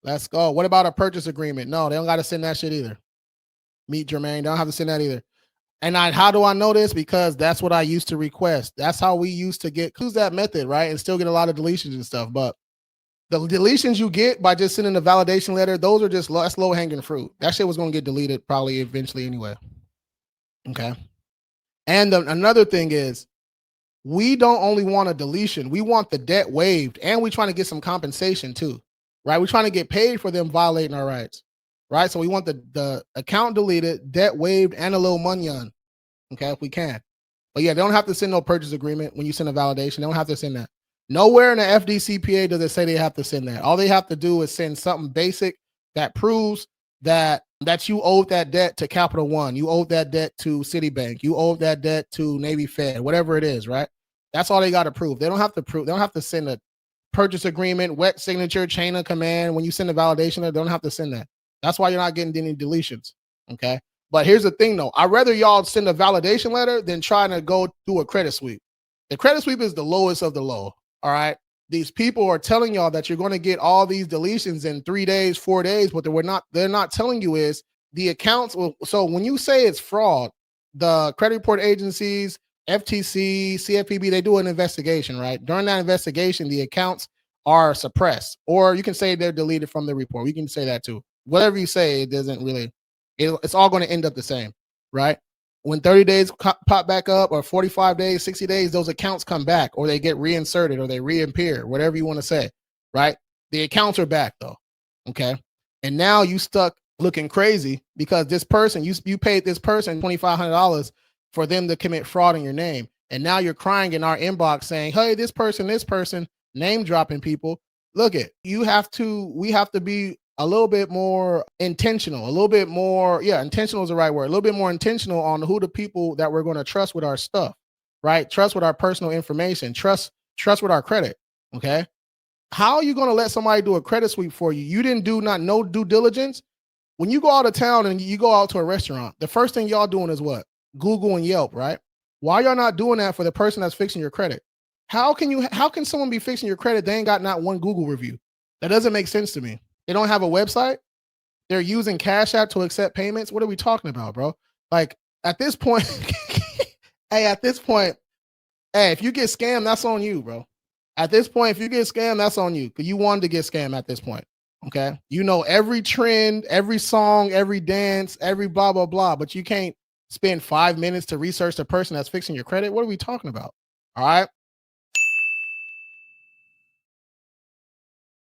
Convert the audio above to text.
Let's go. What about a purchase agreement? No, they don't got to send that shit either. Meet Jermaine. They don't have to send that either. And how do I know this? Because that's what I used to request. That's how we used to use that method, right? And still get a lot of deletions and stuff. But the deletions you get by just sending a validation letter, those are that's low hanging fruit. That shit was going to get deleted probably eventually anyway. Okay. And another thing is, we don't only want a deletion, we want the debt waived, and we're trying to get some compensation too, right? We're trying to get paid for them violating our rights, right? So we want the account deleted, debt waived, and a little money on, okay, if we can. But yeah, they don't have to send no purchase agreement when you send a validation. They don't have to send that. Nowhere in the FDCPA does it say they have to send that. All they have to do is send something basic that proves that you owed that debt to Capital One, you owed that debt to Citibank, you owed that debt to Navy Fed, whatever it is, right? That's all they got to prove. They don't have to prove. They don't have to send a purchase agreement, wet signature, chain of command. When you send a validation, they don't have to send that. That's why you're not getting any deletions. Okay. But here's the thing, though. I'd rather y'all send a validation letter than trying to go do a credit sweep. The credit sweep is the lowest of the low. All right. These people are telling y'all that you're going to get all these deletions in 3 days, 4 days. What they're not telling you is the accounts. So when you say it's fraud, the credit report agencies, FTC, CFPB, they do an investigation, right? During that investigation, the accounts are suppressed, or you can say they're deleted from the report. We can say that too. Whatever you say, it doesn't really, it's all going to end up the same, right? When 30 days pop back up, or 45 days, 60 days, those accounts come back, or they get reinserted, or they reappear, whatever you want to say, right? The accounts are back though, okay? And now you stuck looking crazy because this person, you paid this person $2,500 for them to commit fraud in your name. And now you're crying in our inbox saying, hey, this person, name dropping people. Look it, we have to be a little bit more intentional, intentional is the right word, a little bit more intentional on who the people that we're going to trust with our stuff, right? Trust with our personal information, trust with our credit, okay? How are you going to let somebody do a credit sweep for you? You didn't do no due diligence. When you go out of town and you go out to a restaurant, the first thing y'all doing is what? Google and Yelp, right? Why y'all not doing that for the person that's fixing your credit? How can someone be fixing your credit? They ain't got not one Google review. That doesn't make sense to me. They don't have a website. They're using Cash App to accept payments. What are we talking about, bro? Like at this point, hey, if you get scammed, that's on you, bro. At this point, if you get scammed, that's on you because you wanted to get scammed at this point. Okay. You know every trend, every song, every dance, every blah, blah, blah, but you can't spend 5 minutes to research the person that's fixing your credit. What are we talking about? All right.